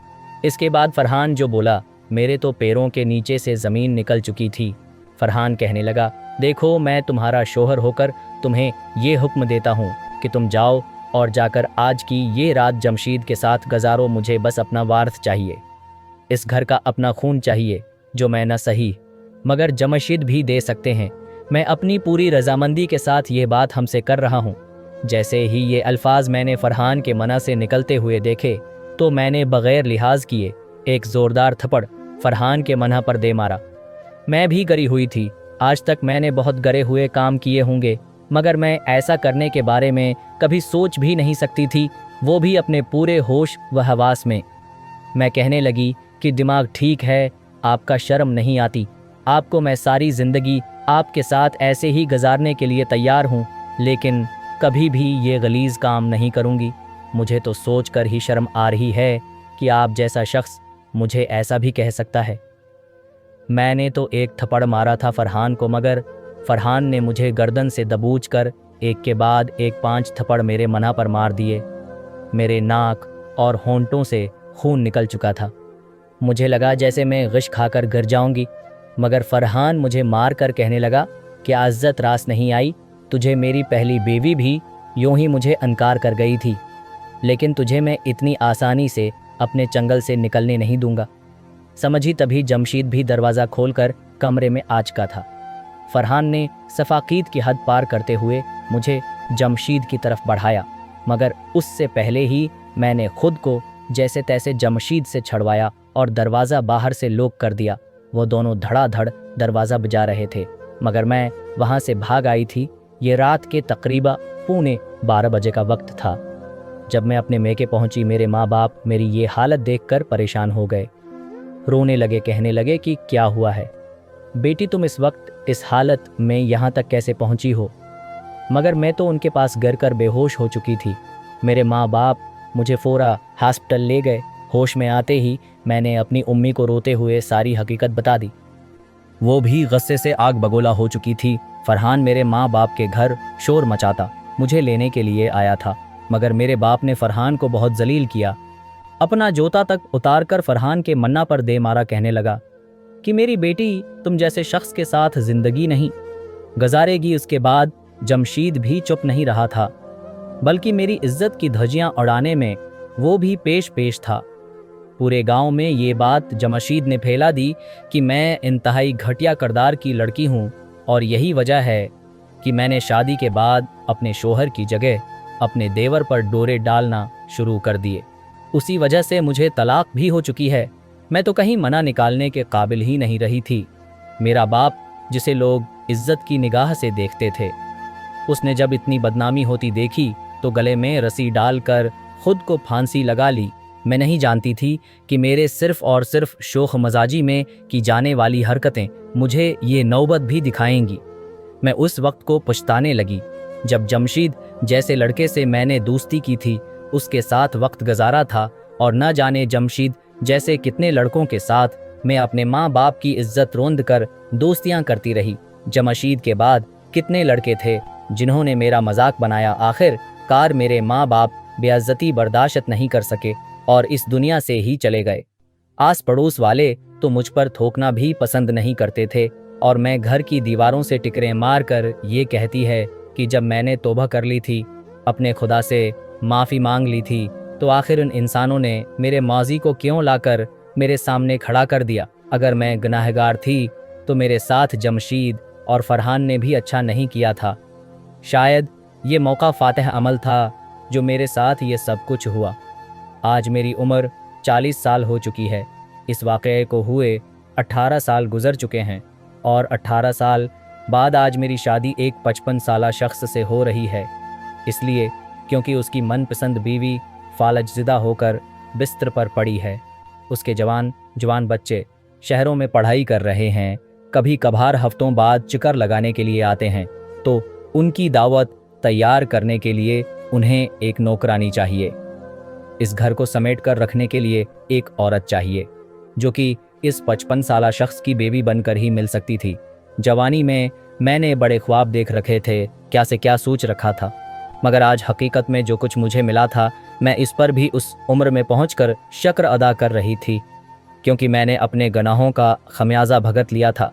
इसके बाद फरहान जो बोला, मेरे तो पैरों के नीचे से ज़मीन निकल चुकी थी। फरहान कहने लगा, देखो मैं तुम्हारा शोहर होकर तुम्हें ये हुक्म देता हूँ कि तुम जाओ और जाकर आज की ये रात जमशीद के साथ गुजारो। मुझे बस अपना वारस चाहिए, इस घर का अपना खून चाहिए, जो मैं न सही मगर जमशीद भी दे सकते हैं। मैं अपनी पूरी रजामंदी के साथ ये बात हमसे कर रहा हूँ। जैसे ही ये अल्फाज मैंने फरहान के मना से निकलते हुए देखे तो मैंने बग़ैर लिहाज किए एक ज़ोरदार थप्पड़ फरहान के मना पर दे मारा। मैं भी गरी हुई थी। आज तक मैंने बहुत गरे हुए काम किए होंगे, मगर मैं ऐसा करने के बारे में कभी सोच भी नहीं सकती थी, वो भी अपने पूरे होश व हवास में। मैं कहने लगी कि दिमाग ठीक है, आपका शर्म नहीं आती। आपको मैं सारी ज़िंदगी आपके साथ ऐसे ही गुजारने के लिए तैयार हूँ, लेकिन कभी भी ये गलीज़ काम नहीं करूँगी। मुझे तो सोच कर ही शर्म आ रही है कि आप जैसा शख्स मुझे ऐसा भी कह सकता है। मैंने तो एक थप्पड़ मारा था फरहान को, मगर फरहान ने मुझे गर्दन से दबोच कर एक के बाद एक 5 थप्पड़ मेरे मना पर मार दिए। मेरे नाक और होंठों से खून निकल चुका था। मुझे लगा जैसे मैं गिश खाकर गिर जाऊंगी, मगर फरहान मुझे मार कर कहने लगा कि इज्जत रास नहीं आई। तुझे मेरी पहली बीवी भी यूं ही मुझे इनकार कर गई थी, लेकिन तुझे मैं इतनी आसानी से अपने चंगल से निकलने नहीं दूंगा। समझी तभी जमशीद भी दरवाज़ा खोलकर कमरे में आ चुका था। फरहान ने सफाकीत की हद पार करते हुए मुझे जमशीद की तरफ बढ़ाया, मगर उससे पहले ही मैंने खुद को जैसे तैसे जमशीद से छड़वाया और दरवाज़ा बाहर से लॉक कर दिया। वो दोनों धड़ाधड़ दरवाज़ा बजा रहे थे, मगर मैं वहाँ से भाग आई थी। ये रात के तकरीबा 11:15 बजे का वक्त था। जब मैं अपने मेके पहुंची, मेरे माँ बाप मेरी ये हालत देखकर परेशान हो गए। रोने लगे, कहने लगे कि क्या हुआ है बेटी, तुम इस वक्त इस हालत में यहाँ तक कैसे पहुँची हो। मगर मैं तो उनके पास गिर कर बेहोश हो चुकी थी। मेरे माँ बाप मुझे फ़ौरा हॉस्पिटल ले गए। होश में आते ही मैंने अपनी उम्मी को रोते हुए सारी हकीकत बता दी। वो भी गुस्से से आग बगोला हो चुकी थी। फरहान मेरे माँ बाप के घर शोर मचाता मुझे लेने के लिए आया था, मगर मेरे बाप ने फरहान को बहुत जलील किया। अपना जूता तक उतारकर फरहान के मन्ना पर दे मारा, कहने लगा कि मेरी बेटी तुम जैसे शख्स के साथ ज़िंदगी नहीं गुजारेगी। उसके बाद जमशीद भी चुप नहीं रहा था, बल्कि मेरी इज्जत की धज्जियां उड़ाने में वो भी पेश पेश था। पूरे गांव में ये बात जमशीद ने फैला दी कि मैं इंतहाई घटिया किरदार की लड़की हूँ, और यही वजह है कि मैंने शादी के बाद अपने शोहर की जगह अपने देवर पर डोरे डालना शुरू कर दिए। उसी वजह से मुझे तलाक भी हो चुकी है। मैं तो कहीं मना निकालने के काबिल ही नहीं रही थी। मेरा बाप, जिसे लोग इज्जत की निगाह से देखते थे, उसने जब इतनी बदनामी होती देखी तो गले में रस्सी डालकर खुद को फांसी लगा ली। मैं नहीं जानती थी कि मेरे सिर्फ और सिर्फ शोख मजाजी में की जाने वाली हरकतें मुझे ये नौबत भी दिखाएंगी। मैं उस वक्त को पछताने लगी जब जमशीद जैसे लड़के से मैंने दोस्ती की थी, उसके साथ वक्त गुजारा था, और न जाने जमशीद जैसे कितने लड़कों के साथ मैं अपने माँ बाप की इज्जत रोंद कर दोस्तियाँ करती रही। जमशीद के बाद कितने लड़के थे जिन्होंने मेरा मजाक बनाया। आखिरकार मेरे माँ बाप बेइज्जती बर्दाश्त नहीं कर सके और इस दुनिया से ही चले गए। आस पड़ोस वाले तो मुझ पर थोकना भी पसंद नहीं करते थे, और मैं घर की दीवारों से टिकरे मार कर ये कहती है कि जब मैंने तौबा कर ली थी, अपने खुदा से माफ़ी मांग ली थी, तो आखिर उन इंसानों ने मेरे माजी को क्यों लाकर मेरे सामने खड़ा कर दिया। अगर मैं गुनाहगार थी तो मेरे साथ जमशीद और फरहान ने भी अच्छा नहीं किया था। शायद ये मौका फातह अमल था जो मेरे साथ ये सब कुछ हुआ। आज मेरी उम्र 40 साल हो चुकी है। इस वाक़ये को हुए 18 साल गुजर चुके हैं, और 18 साल बाद आज मेरी शादी एक 55 साला शख्स से हो रही है। इसलिए क्योंकि उसकी मनपसंद बीवी फालजज़िदा होकर बिस्तर पर पड़ी है। उसके जवान बच्चे शहरों में पढ़ाई कर रहे हैं। कभी कभार हफ्तों बाद चक्कर लगाने के लिए आते हैं, तो उनकी दावत तैयार करने के लिए उन्हें एक नौकरानी चाहिए। इस घर को समेट कर रखने के लिए एक औरत चाहिए, जो कि इस 55 साला शख्स की बेबी बनकर ही मिल सकती थी। जवानी में मैंने बड़े ख्वाब देख रखे थे, क्या से क्या सोच रखा था, मगर आज हकीकत में जो कुछ मुझे मिला था, मैं इस पर भी उस उम्र में पहुंचकर शुक्र अदा कर रही थी, क्योंकि मैंने अपने गुनाहों का खमियाजा भुगत लिया था।